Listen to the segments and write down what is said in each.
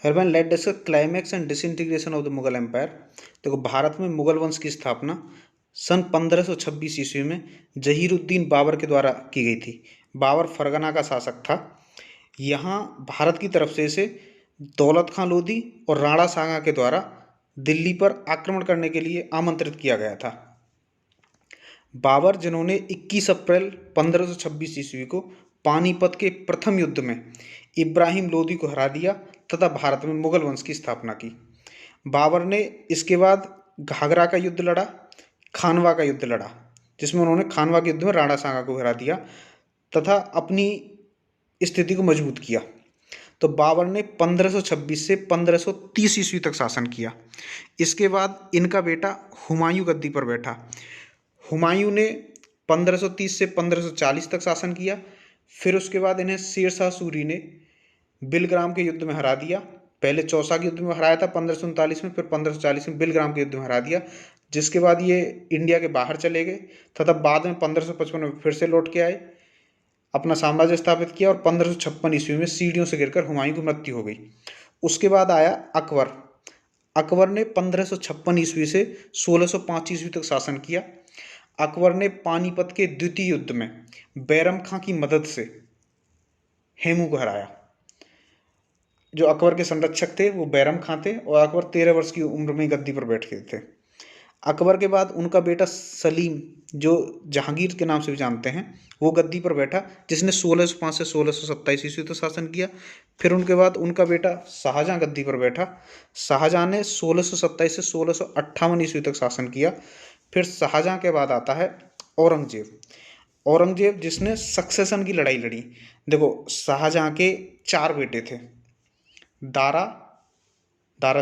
हरमैन let discuss climax and disintegration of the Mughal empire. देखो, भारत में मुगल वंश की स्थापना सन 1526 ईस्वी में जहीरुद्दीन बाबर के द्वारा की गई थी। बाबर फरगना का शासक था। यहाँ भारत की तरफ से इसे दौलत खां लोधी और राणा सांगा के द्वारा दिल्ली पर आक्रमण करने के लिए आमंत्रित किया गया था। बाबर, जिन्होंने 21 अप्रैल 1526 ईस्वी को पानीपत के प्रथम युद्ध में इब्राहिम लोदी को हरा दिया तथा भारत में मुगल वंश की स्थापना की। बाबर ने इसके बाद घाघरा का युद्ध लड़ा, खानवा का युद्ध लड़ा, जिसमें उन्होंने खानवा के युद्ध में राणा सांगा को हरा दिया तथा अपनी स्थिति को मजबूत किया। तो बाबर ने 1526 से 1530 ईस्वी तक शासन किया। इसके बाद इनका बेटा हुमायूं गद्दी पर बैठा। हुमायूं ने 1530 से 1540 तक शासन किया। फिर उसके बाद इन्हें शेर शाह सूरी ने बिलग्राम के युद्ध में हरा दिया। पहले चौसा के युद्ध में हराया था 1539 में, फिर 1540 में बिलग्राम के युद्ध में हरा दिया, जिसके बाद ये इंडिया के बाहर चले गए तथा बाद में 1555 में फिर से लौट के आए, अपना साम्राज्य स्थापित किया और 1556 ईस्वी में सीढ़ियों से गिरकर हुमायूं की मृत्यु हो गई। उसके बाद आया अकबर। अकबर ने 1556 ईस्वी से 1605 ईस्वी तक शासन किया। अकबर ने पानीपत के द्वितीय युद्ध में बैरम खां की मदद से हेमू को हराया। जो अकबर के संरक्षक थे वो बैरम खां थे और अकबर 13 वर्ष की उम्र में गद्दी पर बैठ गए थे। अकबर के बाद उनका बेटा सलीम, जो जहांगीर के नाम से भी जानते हैं, वो गद्दी पर बैठा, जिसने 1605 से 1627 ईस्वी तक शासन किया। फिर उनके बाद उनका बेटा शाहजहां गद्दी पर बैठा। शाहजहां ने 1627 से 1658 ईस्वी तक शासन किया। फिर शाहजहां के बाद आता है औरंगजेब। औरंगजेब जिसने सक्सेशन की लड़ाई लड़ी। देखो, शाहजहां के 4 बेटे थे, दारा दारा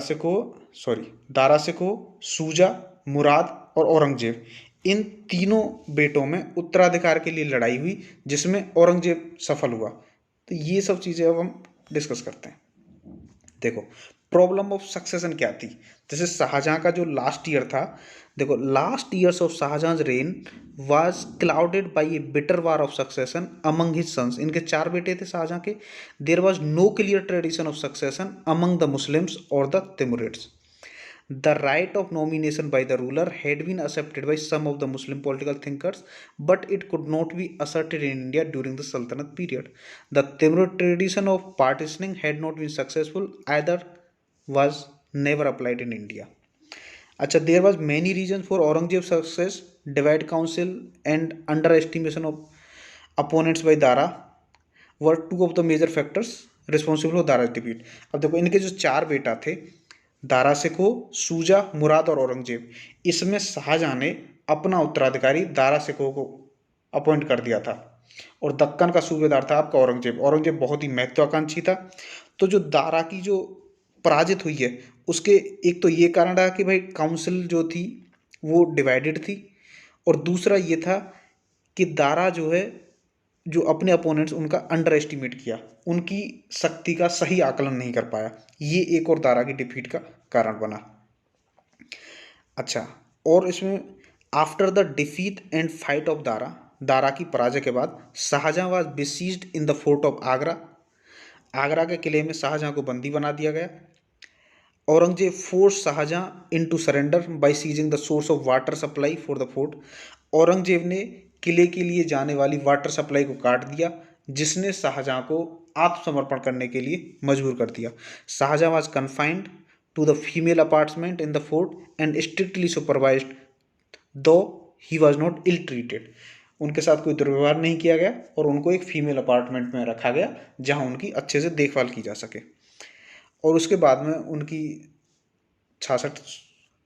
सिको, सूजा, मुराद और औरंगजेब। इन तीनों बेटों में उत्तराधिकार के लिए लड़ाई हुई, जिसमें औरंगजेब सफल हुआ। तो ये सब चीज़ें अब हम डिस्कस करते हैं। देखो, प्रॉब्लम ऑफ सक्सेशन क्या थी। जैसे शाहजहां का जो लास्ट ईयर था, देखो, last years of Shahjahan reign was clouded by a bitter war of succession among his sons. इनके 4 बेटे थे शाहजहां के। There was no clear tradition of succession among the Muslims और the Timurids. The right of nomination by the ruler had been accepted by some of the Muslim political thinkers, but it could not be asserted in India during the Sultanate period. The Timurid tradition of partitioning had not been successful either, was never applied in India. Acha, there was many reasons for Aurangzeb's success. Divide council and underestimation of opponents by Dara were two of the major factors responsible for Dara's defeat. अब देखो, इनके जो 4 बेटा थे, दारा सिको, सूजा, मुराद और औरंगजेब, इसमें शाहजहां ने अपना उत्तराधिकारी दारा सिको को अपॉइंट कर दिया था और दक्कन का सूबेदार था आपका औरंगजेब। औरंगजेब बहुत ही महत्वाकांक्षी था। तो जो दारा की जो पराजित हुई है, उसके एक तो ये कारण रहा कि भाई काउंसिल जो थी वो डिवाइडेड थी, और दूसरा ये था कि दारा जो है, जो अपने अपोनेंट्स उनका अंडर एस्टिमेट किया, उनकी शक्ति का सही आकलन नहीं कर पाया। ये एक और दारा की डिफीट का कारण बना। अच्छा, और इसमें after the defeat and fight of Dara की पराजय के बाद Shahjahan was besieged in the fort of Agra. Agra के किले में शाहजहां को बंदी बना दिया गया। Aurangzeb force Shahjahan into surrender by seizing the source of water supply for the fort. Aurangzeb ने किले के लिए जाने वाली वाटर सप्लाई को काट दिया, जिसने शाहजहां को आत्मसमर्पण करने के लिए मजबूर कर दिया। Shahjahan was confined to the female apartment in the fort and strictly supervised, though he was not ill treated. उनके साथ कोई दुर्व्यवहार नहीं किया गया और उनको एक फीमेल अपार्टमेंट में रखा गया, जहां उनकी अच्छे से देखभाल की जा सके। और उसके बाद में उनकी 66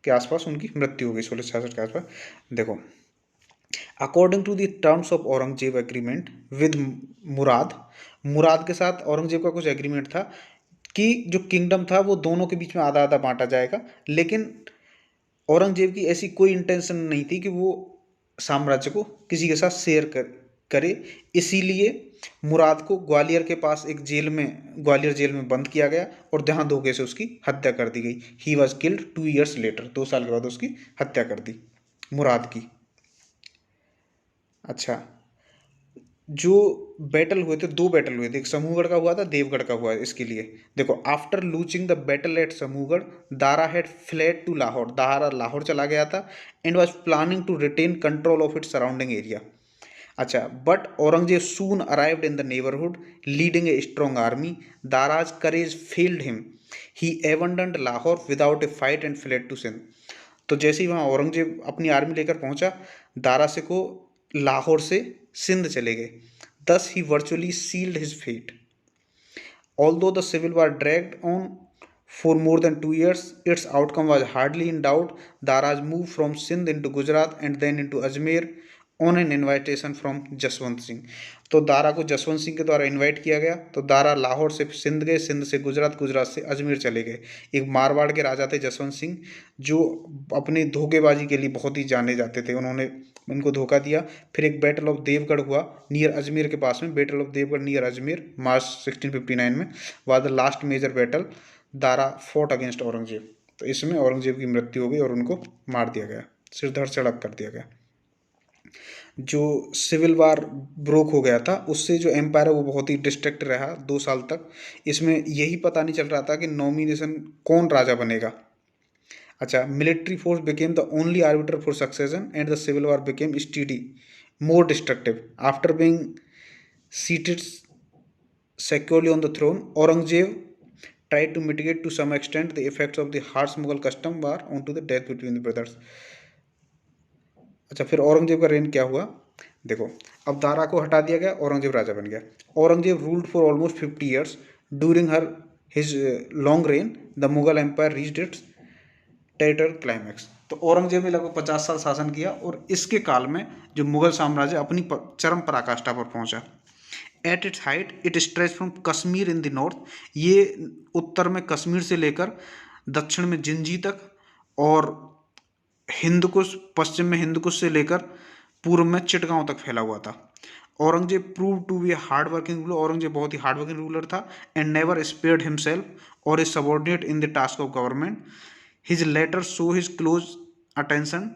के आसपास उनकी मृत्यु हो गई, 1666 के आसपास। देखो, according to the terms of Aurangzeb agreement with Murad के साथ औरंगजेब का कुछ एग्रीमेंट था कि जो किंगडम था वो दोनों के बीच में आधा आधा बांटा जाएगा, लेकिन औरंगजेब की ऐसी कोई इंटेंशन नहीं थी कि वो साम्राज्य को किसी के साथ शेयर करे। इसीलिए मुराद को ग्वालियर के पास एक ग्वालियर जेल में बंद किया गया और जहां धोखे से उसकी हत्या कर दी गई। He was killed 2 years later, 2 साल के बाद उसकी हत्या कर दी मुराद की। अच्छा, जो बैटल हुए थे, दो बैटल हुए थे, एक समूहगढ़ का हुआ था, देवगढ़ का हुआ है। इसके लिए देखो, after losing the battle at Samugarh, Dara had fled to Lahore, Dara Lahore चला गया था and was planning to retain control of its surrounding area. अच्छा, but Aurangzeb soon arrived in the neighbourhood leading a strong army, Dara's courage failed him, he abandoned Lahore without a fight and fled to Sindh. तो जैसे ही वहाँ औरंगजेब अपनी army लेकर पहुंचा, दारा सिकोह लाहौर से सिंध चले गए। Thus he virtually sealed his fate. Although the civil war dragged on for more than 2 years, its outcome was hardly in doubt. Daraj moved from Sindh into Gujarat and then into Ajmer on an invitation from Jaswant Singh. तो दारा को जसवंत सिंह के द्वारा invite किया गया, तो दारा लाहौर से सिंध गए, सिंध से गुजरात, गुजरात से अजमेर चले गए। एक मारवाड़ के राजा थे जसवंत सिंह, जो अपनी धोखेबाजी के लिए बहुत ही जाने जाते थे। उन्होंने उनको धोखा दिया। फिर एक बैटल ऑफ देवगढ़ हुआ नियर अजमेर के पास में, battle of Devgarh near Ajmer, March 1659 में was the last major battle Dara fought against Aurangzeb. तो इसमें औरंगजेब की मृत्यु हो गई और उनको मार दिया गया, सिरधड़ चढ़क कर दिया गया। जो सिविल वार ब्रोक हो गया था, उससे जो एम्पायर है वो बहुत ही डिस्ट्रैक्ट रहा 2 साल तक। इसमें यही पता नहीं चल रहा था कि नॉमिनेशन कौन राजा बनेगा। अच्छा, military force became the only arbiter for succession and the civil war became steady more destructive after being seated securely on the throne. Aurangzeb tried to mitigate to some extent the effects of the harsh Mughal custom war onto the death between the brothers. अच्छा, फिर औरंगजेब का rain क्या हुआ देखो। अब दारा को हटा दिया गया, औरंगजेब राजा बन गया। Aurangzeb ruled for almost 50 years। During her his long reign the Mughal empire reached its territorial climax. तो औरंगजेब ने लगभग 50 साल शासन किया और इसके काल में जो मुगल साम्राज्य अपनी चरम पराकाष्ठा पर पहुंचा। At its height it stretch from Kashmir in the north, ये उत्तर में कश्मीर से लेकर दक्षिण में जिंजी तक, और हिंदकुश पश्चिम में हिंदकुश से लेकर पूर्व में चिटगांव तक फैला हुआ था। Aurangzeb prove to be hard working ruler, Aurangzeb बहुत ही हार्ड वर्किंग रूलर था एंड नेवर स्पेयर्ड हिमसेल्फ और his subordinate in the task of government. His letter show his close attention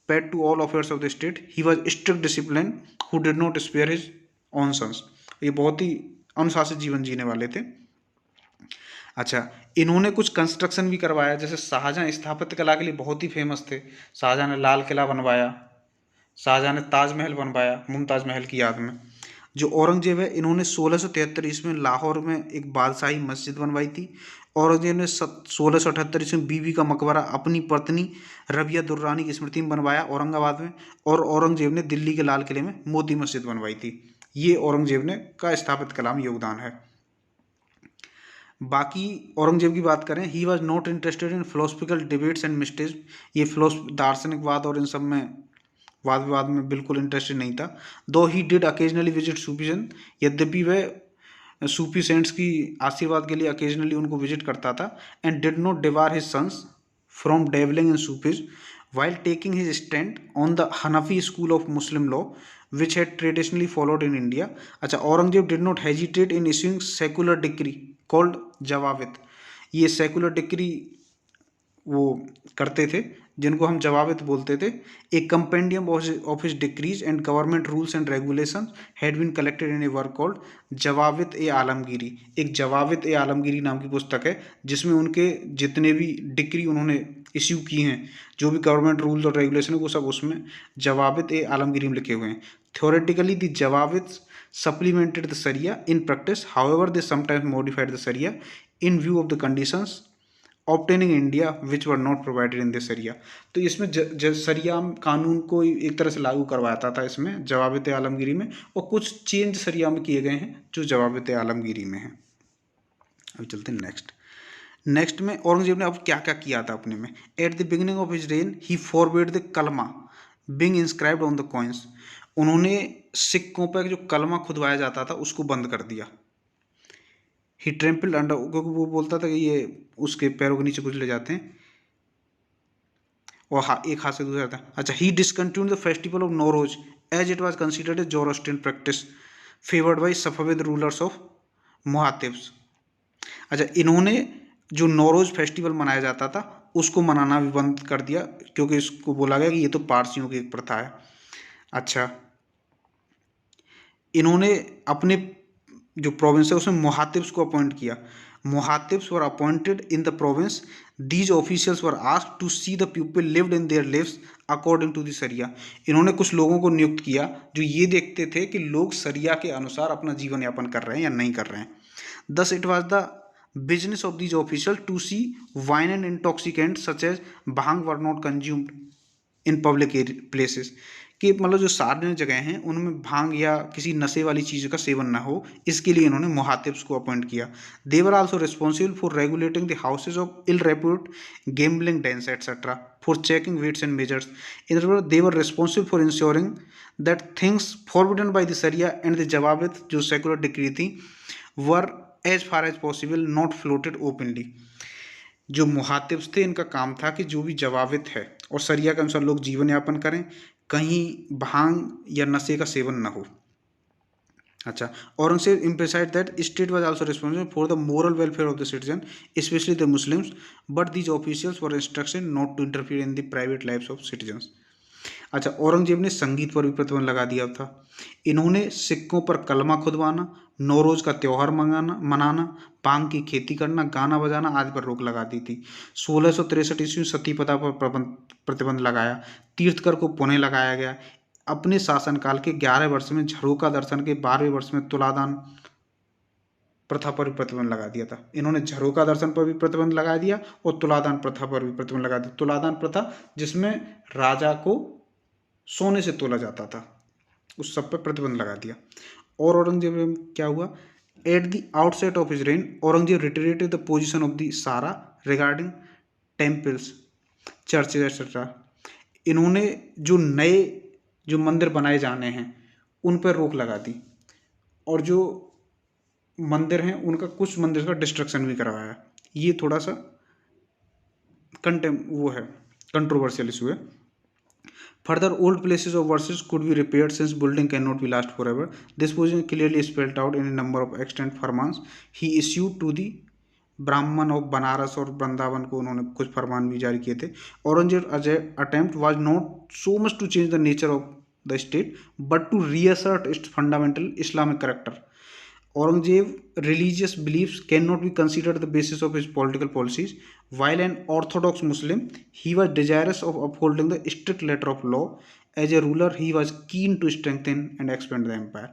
paid to all affairs of the state. He was strict discipline who did not spare his own sons. ये बहुत ही अनुशासित जीवन जीने वाले थे। अच्छा, इन्होंने कुछ कंस्ट्रक्शन भी करवाया, जैसे शाहजहां स्थापत्य कला के लिए बहुत ही फेमस थे। शाहजहां ने लाल किला बनवाया, शाहजहां ने ताजमहल बनवाया मुमताज महल की याद में। जो औरंगजेब है, इन्होंने 1673 ईस्वी में लाहौर में एक बादशाही मस्जिद बनवाई थी। औरंगजेब ने 1678 ईस्वी में बीबी का मकबरा अपनी पत्नी रबिया दुर्रानी की स्मृति में बनवाया औरंगाबाद में। और औरंगजेब ने दिल्ली के लाल किले में मोती मस्जिद बनवाई थी। ये औरंगजेब ने का स्थापित कला में योगदान है। बाकी औरंगजेब की बात करें, he was not interested in philosophical debates and mysticism. ये दार्शनिकवाद और इन सब में वाद विवाद में बिल्कुल इंटरेस्टेड नहीं था। दो ही डिड अकेजनली विजिट सूफीजन, यद्यपि वह सूफी सेंट्स की आशीर्वाद के लिए अकेजनली उनको विजिट करता था। And did not debar his sons from dabbling in Sufism while taking his stand on the Hanafi school of Muslim law which had traditionally followed in India. अच्छा, Aurangzeb did not hesitate in issuing secular decree called जवाबित। ये secular decree वो करते थे जिनको हम जवाबित बोलते थे। एक compendium of his decrees and government rules and regulation had been collected in a work called Zawabit i Alamgiri. एक जवाबित ए आलमगीरी नाम की पुस्तक है जिसमें उनके जितने भी डिक्री उन्होंने इश्यू की हैं, जो भी गवर्नमेंट रूल्स और रेगुलेशन है, वो सब उसमें जवाबित ए आलमगीरी में लिखे हुए हैं। Theoretically the Zawabit supplemented the Sharia. In practice, however, they sometimes modified the Sharia in view of the conditions obtaining India which were not provided in the Sharia. तो इसमें शरिया कानून को एक तरह से लागू करवाता था इसमें जवाबित आलमगीरी में, और कुछ चेंज शरिया में किए गए हैं जो जवाबित आलमगीरी में हैं। अभी चलते हैं नेक्स्ट में औरंगजेब ने अब क्या क्या किया था अपने में। At the beginning of his reign he forbade the kalma being inscribed on the coins. उन्होंने सिक्कों पर जो कलमा खुदवाया जाता था उसको बंद कर दिया। ही ट्रेम्पल्ड अंडर, क्योंकि वो बोलता था कि ये उसके पैरों के नीचे कुछ ले जाते हैं, और एक हाथ से दूसरा था। अच्छा, he discontinued the festival of Nauroz as it was considered a Zoroastrian practice favoured by Safavid rulers of muhtasibs. अच्छा, इन्होंने जो नौरोज फेस्टिवल मनाया जाता था उसको मनाना भी बंद कर दिया, क्योंकि इसको बोला गया कि ये तो पारसियों की एक प्रथा है। अच्छा, इन्होंने अपने जो प्रोविंस है उसमें मुहातिब्स को अपॉइंट किया। मुहातिब्स were appointed in the province. These officials were asked to see the people lived in their lives according to the सरिया। इन्होंने कुछ लोगों को नियुक्त किया जो ये देखते थे कि लोग सरिया के अनुसार अपना जीवन यापन कर रहे हैं या नहीं कर रहे हैं। Thus, it was the business of these officials to see wine and intoxicants such as bhang were not consumed in public places। कि मतलब जो सार्वजनिक जगह हैं उनमें भांग या किसी नशे वाली चीज़ का सेवन ना हो, इसके लिए इन्होंने मुहातिब्स को अपॉइंट किया। They were also responsible for regulating the houses of ill repute gambling dens etcetera for checking weights and measures. In other word they were responsible for ensuring that things forbidden by the Sharia and the Zawabit जो secular decree थी were as far as possible not flouted openly. जो मुहातिब्स थे इनका काम था कि जो भी जवाबित है और सरिया के अनुसार लोग जीवन यापन करें, कहीं भांग या नशे का सेवन न हो। अच्छा, Aurangzeb emphasized that state was also responsible for the moral welfare of the citizen, especially the Muslims, but these officials were instructed not to interfere in the private lives of citizens। अच्छा, औरंगजेब ने संगीत पर भी प्रतिबंध लगा दिया था। इन्होंने सिक्कों पर कलमा खुदवाना, नौरोज का त्यौहार मनाना, भांग की खेती करना, गाना बजाना आदि पर रोक लगा दी थी। 1663 ईस्वी में सती प्रथा पर प्रतिबंध लगाया। तीर्थकर को पुनः लगाया गया। अपने शासनकाल के 11 वर्ष में झरोका दर्शन के 12वें वर्ष में तुलादान प्रथा पर भी प्रतिबंध लगा दिया था। इन्होंने झरोका दर्शन पर भी प्रतिबंध लगा दिया और तुलादान प्रथा पर भी प्रतिबंध लगा दिया। तुलादान प्रथा जिसमें राजा को सोने से तोला जाता था, उस सब पर प्रतिबंध लगा दिया। और औरंगजेब में क्या हुआ? At the outset of his rain Aurangzeb reiterated the position of the सारा रिगार्डिंग टेम्पल्स चर्चेज एक्सेट्रा। इन्होंने जो नए जो मंदिर बनाए जाने हैं उन पर रोक लगा दी और जो मंदिर हैं उनका कुछ मंदिर का डिस्ट्रक्शन भी करवाया। ये थोड़ा सा वो है कंट्रोवर्शियल इशू है। Further, old places of worship could be repaired since building cannot be last forever. This position clearly spelled out in a number of extant फरमान्स he issued to the ब्राह्मण of Banaras और वृंदावन को उन्होंने कुछ फरमान भी जारी किए थे। Aurangzeb attempt was not so much to change the nature of the state but to reassert its fundamental Islamic character. Aurangzeb religious beliefs cannot be considered the basis of his political policies. While an orthodox Muslim, he was desirous of upholding the strict letter of law. As a ruler, he was keen to strengthen and expand the empire.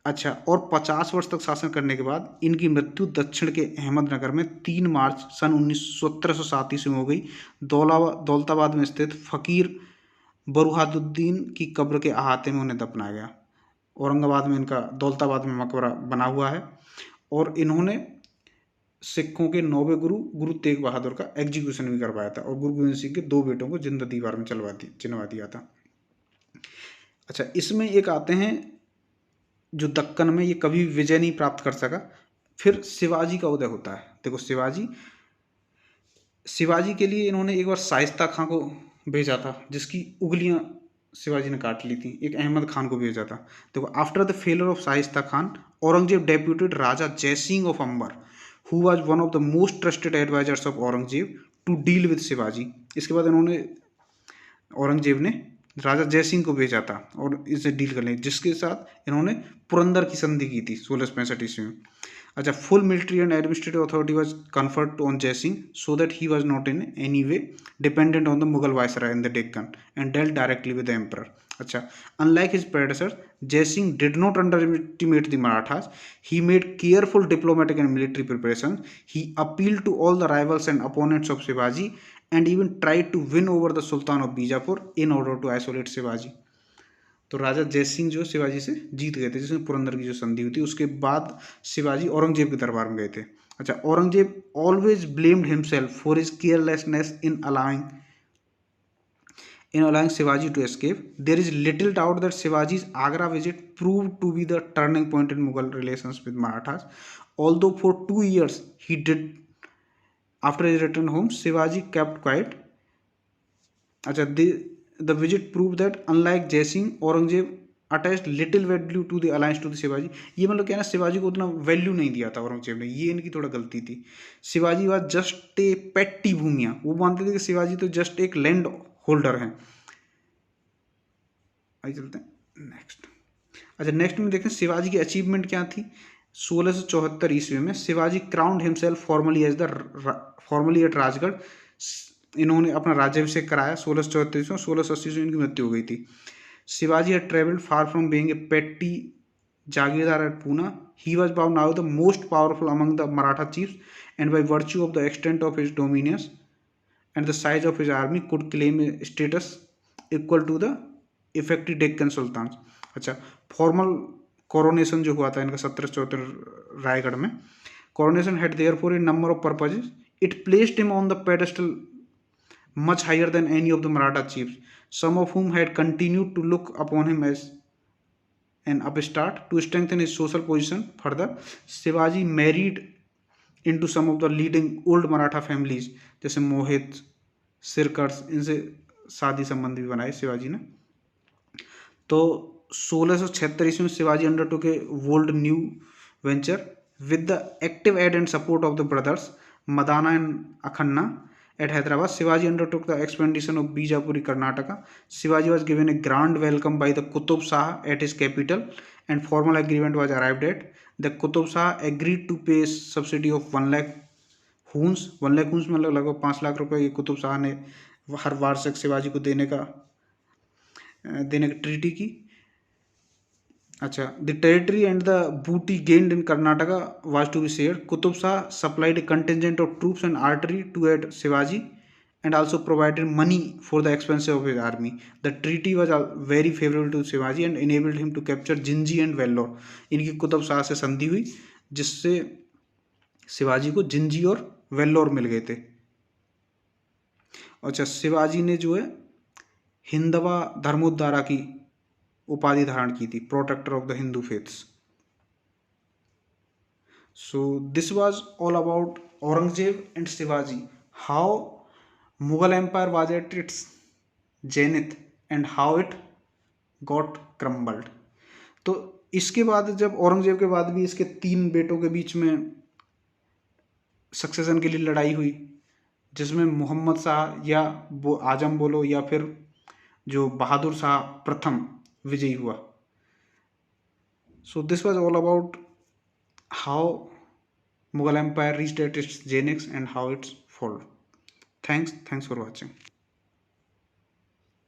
अच्छा, और 50 वर्ष तक शासन करने के बाद इनकी मृत्यु दक्षिण के अहमदनगर में 3 मार्च सन 1707 ईस्वी में हो गई। दौलताबाद में स्थित फकीर बरुहादुद्दीन की कब्र के अहाते में उन्हें दफनाया गया। औरंगाबाद में इनका दौलताबाद में मकबरा बना हुआ है। और इन्होंने सिखों के 9वें गुरु गुरु तेग बहादुर का एग्जीक्यूशन भी करवाया था और गुरु गोविंद सिंह के 2 बेटों को जिंदा दीवार में चिनवा दिया था। अच्छा, इसमें एक आते हैं जो दक्कन में ये कभी विजय नहीं प्राप्त कर सका। फिर शिवाजी का उदय होता है। देखो, शिवाजी के लिए इन्होंने एक बार शाइस्ता खां को भेजा था जिसकी उंगलियां शिवाजी ने काट ली थी। एक अहमद खान को भेजा था। देखो, after the failure of Shaista Khan Aurangzeb deputed Raja Jaisingh of Amber who was one of the most trusted advisers of Aurangzeb to deal with Shivaji. इसके बाद इन्होंने औरंगजेब ने राजा जयसिंह को भेजा था और इससे डील करने, जिसके साथ इन्होंने पुरंदर की संधि की थी 1665 ईस्वी में। अच्छा, full military and administrative authority was conferred on Jaisingh so that he was not in any way dependent on the Mughal viceroy in the Deccan and dealt directly with the emperor. अच्छा, unlike his predecessors Jaisingh did not underestimate the Marathas. He made careful diplomatic and military preparation. He appealed to all the rivals and opponents of Shivaji and even tried to win over the Sultan of Bijapur in order to isolate Shivaji. तो राजा जयसिंह जो शिवाजी से जीत गए थे, जिसमें पुरंदर की जो संधि हुई थी, उसके बाद शिवाजी औरंगजेब के दरबार में गए थे। अच्छा, Aurangzeb always blamed himself for his carelessness in allowing Shivaji to escape. There is little doubt that Shivaji's Agra visit proved to be the turning point in Mughal relations with Marathas. Although for 2 years he did after his return home, Shivaji kept quiet. अच्छा, the visit proved that unlike Jaisingh, Aurangzeb attached little value to the alliance to the Shivaji. ये मतलब क्या है ना, शिवाजी को उतना value नहीं दिया था औरंगजेब ने, ये इनकी थोड़ा गलती थी। Shivaji was just a petty bhumia, वो मानते थे कि शिवाजी तो जस्ट एक लैंड होल्डर हैं। आइए चलते हैं नेक्स्ट। अच्छा, नेक्स्ट में देखें शिवाजी की अचीवमेंट क्या थी। 1674 ईस्वी में Shivaji crowned himself formally at Rajgarh. इन्होंने अपना राज्याभिषेक कराया 1674 ईस्वी में। 1680 ईस्वी में इनकी मृत्यु हो गई थी। Shivaji had traveled far from being a petty Jagirdar at Pune. He was now the most powerful among the Maratha chiefs, and by virtue of the extent of his dominions and the size of his army, could claim a status equal to the effective Deccan Sultans. अच्छा, formal coronation जो हुआ था इनका 1774 रायगढ़ में, coronation had therefore a number of purposes. It placed him on the pedestal much higher than any of the Maratha chiefs, some of whom had continued to look upon him as an upstart. To strengthen his social position further, Shivaji married into some of the leading old Maratha families जैसे मोहित, सिरकर्स, इनसे शादी संबंध भी बनाए शिवाजी ने। तो 1676 ईस्वी में Shivaji undertook a bold new venture with the active aid and support of the brothers Madana and Akhanna at Hyderabad. Shivaji undertook the expedition of Bijapuri, Karnataka. Shivaji was given a grand welcome by the Qutub Shah at his capital, and formal agreement was arrived at. The Qutub Shah agreed to pay a subsidy of 1 lakh हुंस। 1 lakh हुंस मतलब लगभग 5 लाख रुपए ये कुतुब शाह ने हर वार्षिक शिवाजी को देने की treaty की। अच्छा, the territory and the booty gained in Karnataka was to be shared. Qutub Shah supplied a contingent of troops and artillery to aid Shivaji, and also provided money for the expense of his army. The treaty was very favorable to Shivaji and enabled him to capture Jinji and Vellore. इनकी कुतुब शाह से संधि हुई जिससे शिवाजी को जिंजी और वेल्लोर मिल गए थे। अच्छा, शिवाजी ने जो है हिंदवा धर्मोद्धारा की उपाधि धारण की थी, protector of the Hindu faiths. So this was all about Aurangzeb and Shivaji, how Mughal empire was at its zenith and how it got crumbled. तो इसके बाद जब औरंगजेब के बाद भी इसके 3 बेटों के बीच में सक्सेशन के लिए लड़ाई हुई, जिसमें मोहम्मद शाह या वो आजम बोलो या फिर जो बहादुर शाह प्रथम विजयी हुआ। So this was all about how Mughal empire reached at its zenith and how its fall. Thanks for watching.